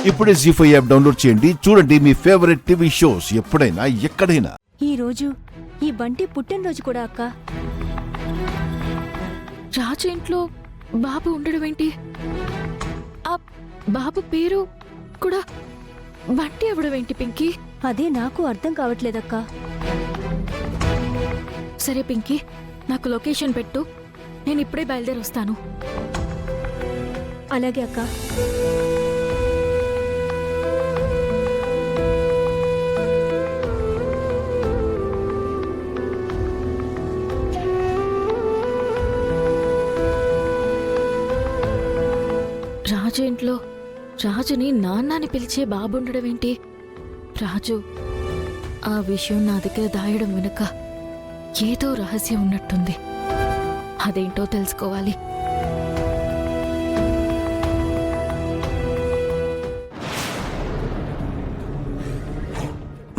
ఇప్పుడే జీ5 app download చేయండి. చూడండి మీ ఫేవరెట్ టీవీ షోస్ ఎప్పుడైనా ఎక్కడైనా. ఈ రోజు ఈ బంటి పుట్టినరోజు కూడా అక్క. రాజు ఇంట్లో బాబు ఉండడం ఏంటి? ఆ బాబు పేరు కూడా బంటి అవ్వడం ఏంటి పింకీ? అదే నాకు అర్థం కావట్లేదక్క. సరే పింకీ, నాకు లొకేషన్ పెట్టు, నేను ఇప్పుడే బయలుదేరి వస్తాను. అలాగే అక్క. రాజు ఇంట్లో రాజుని నాన్నని పిలిచే బాబుండడం ఏంటి? రాజు ఆ విషయం నా దగ్గర దాయడం వెనుక ఏదో రహస్యం ఉన్నట్టుంది. అదేంటో తెలుసుకోవాలి.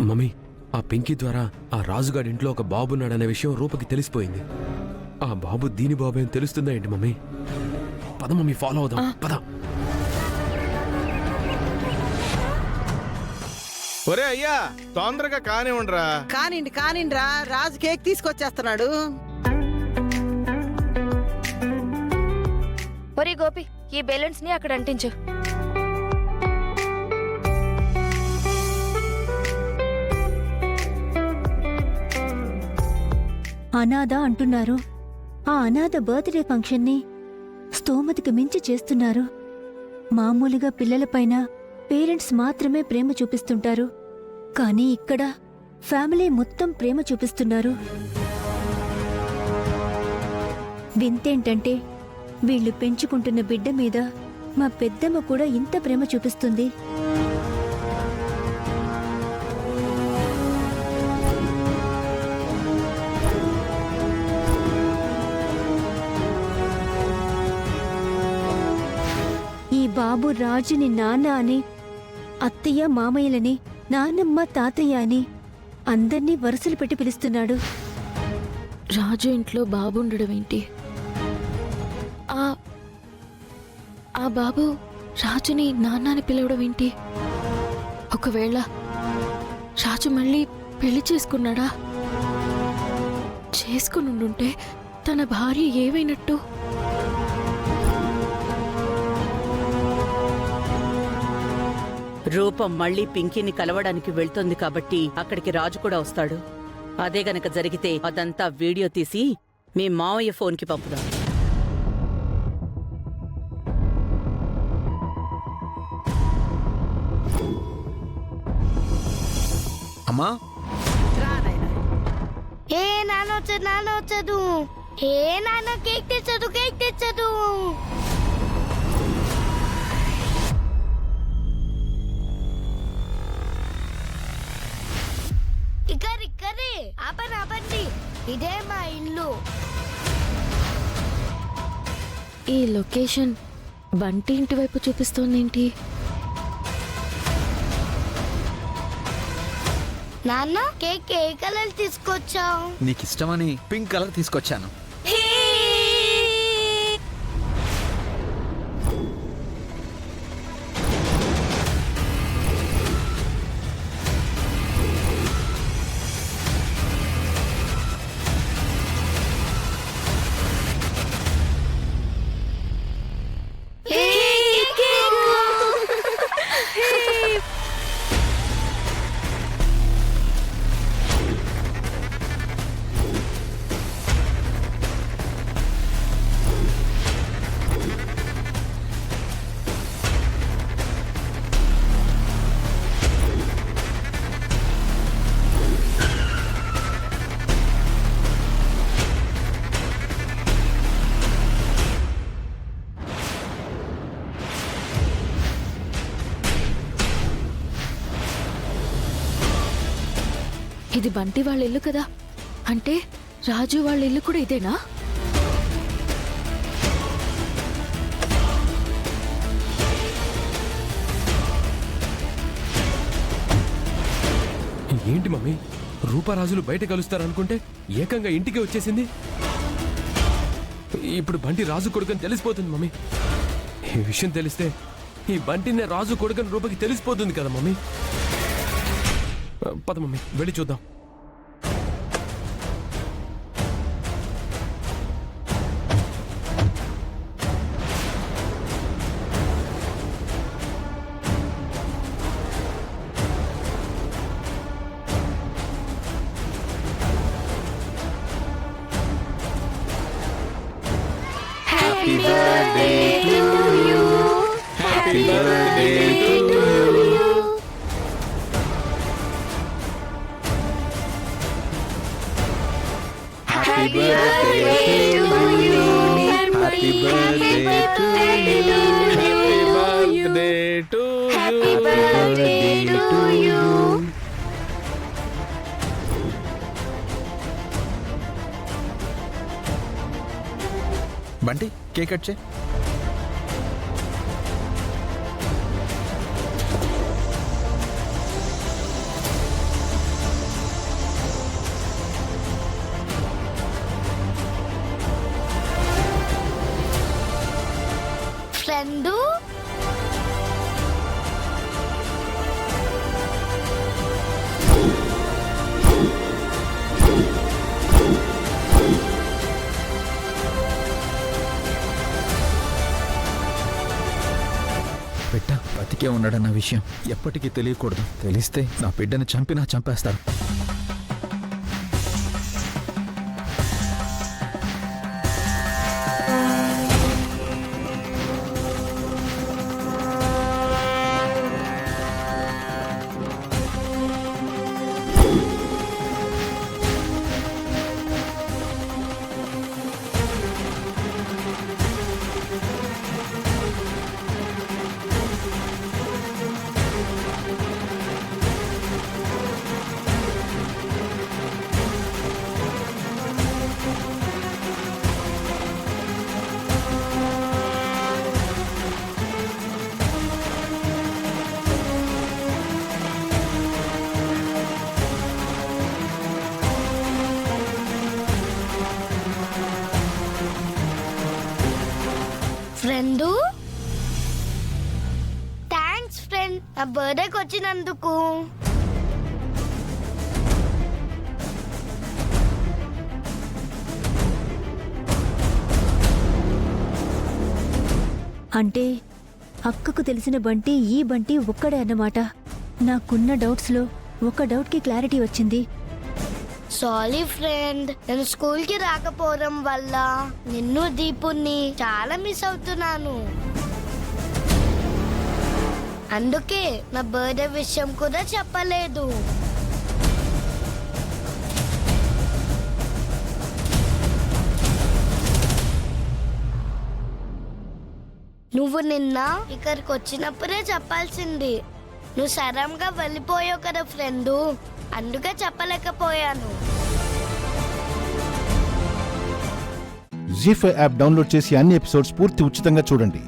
మమ్మీ, ఆ పింకీ ద్వారా ఆ రాజుగాడి ఇంట్లో ఒక బాబున్నాడనే విషయం రూపకి తెలిసిపోయింది. ఆ బాబు దీని బాబు ఏం తెలుస్తుందా ఏంటి మమ్మీ? పద మమ్మీ, ఫాలో అవుదాం, పద. ఒరే అయ్యా, తొందరగా కానివ్వండిరా. కానిండ్రా, రాజు కేక్ తీసుకొచ్చేస్తున్నాడు. ఒరే గోపి, ఈ బెలూన్స్ ని అక్కడ అంటించు. అనాథ అంటున్నారు. ఆ అనాథ బర్త్డే ఫంక్షన్ని స్తోమతికి మించి చేస్తున్నారు. మామూలుగా పిల్లలపైన పేరెంట్స్ మాత్రమే ప్రేమ చూపిస్తుంటారు, కానీ ఇక్కడ ఫ్యామిలీ మొత్తం ప్రేమ చూపిస్తున్నారు. వింతేంటంటే వీళ్ళు పెంచుకుంటున్న బిడ్డ మీద మా పెద్దమ్మ కూడా ఇంత ప్రేమ చూపిస్తుంది. ఈ బాబు రాజుని నాన్న అని, అత్తయ్య మామయ్యలని, నాన్నమ్మ తాతయ్య అని అందర్నీ వరుసలు పెట్టి పిలుస్తున్నాడు. రాజు ఇంట్లో బాబు ఉండడం ఏంటి? ఆ బాబు రాజుని నాన్నని పిలవడం ఏంటి? ఒకవేళ రాజు మళ్ళీ పెళ్లి చేసుకున్నాడా? చేసుకునుండుంటే తన భార్య ఏవైనట్టు? రూపం మళ్ళీ పింకీని కలవడానికి వెళ్తోంది కాబట్టి అక్కడికి రాజు కూడా వస్తాడు. అదే గనక జరిగితే అదంతా వీడియో తీసి మీ మావయ్య ఫోన్కి పంపుదాం. అమ్మా, ఏ నాన్న వచ్చాడు. ఏ నాన్న కేక్ తెచ్చదు. ఇక్కడే ఆపండి, ఇదే మా ఇల్లు. ఈ లొకేషన్ బంటి ఇంటి వైపు చూపిస్తోందేంటి? నాన్న, కేక్ ఏ కలర్ తీసుకొచ్చావు? నీకిష్టమని పింక్ కలర్ తీసుకొచ్చాను. ఇది బంటి వాళ్ళ ఇల్లు కదా, అంటే రాజు వాళ్ళ ఇల్లు కూడా ఇదేనా? ఏంటి మమ్మీ, రూపారాజులు బయట కలుస్తారనుకుంటే ఏకంగా ఇంటికి వచ్చేసింది. ఇప్పుడు బంటి రాజు కొడుకని తెలిసిపోతుంది మమ్మీ. ఈ విషయం తెలిస్తే ఈ బంటినే రాజు కొడుకుని రూపకి తెలిసిపోతుంది కదా మమ్మీ. పద మమ్మీ, వెళ్ళి చూద్దాం. బంటి కేక్ కట్ చే. ఫ్రెండు బిడ్డ బతికే ఉన్నాడన్న విషయం ఎప్పటికీ తెలియకూడదు. తెలిస్తే నా బిడ్డని చంపేస్తారు. ఫ్రెండు థ్యాంక్స్ ఫ్రెండ్ నా బర్త్డేకి వచ్చినందుకు. అంటే అక్కకు తెలిసిన బంటి ఈ బంటి ఒక్కడే అన్నమాట. నాకున్న డౌట్స్లో ఒక డౌట్కి క్లారిటీ వచ్చింది. సారీ ఫ్రెండ్, నేను స్కూల్కి రాకపోవడం వల్ల నిన్ను దీపుని చాలా మిస్ అవుతున్నాను. అందుకే నా బర్త్డే విషయం కూడా చెప్పలేదు. నువ్వు నిన్న ఇక్కడికి వచ్చినప్పుడే చెప్పాల్సింది. నువ్వు సరంగా వెళ్ళిపోయావు కదా ఫ్రెండు, అందుకే చెప్పలేకపోయాను. జీ5 యాప్ డౌన్లోడ్ చేసి అన్ని ఎపిసోడ్స్ పూర్తి ఉచితంగా చూడండి.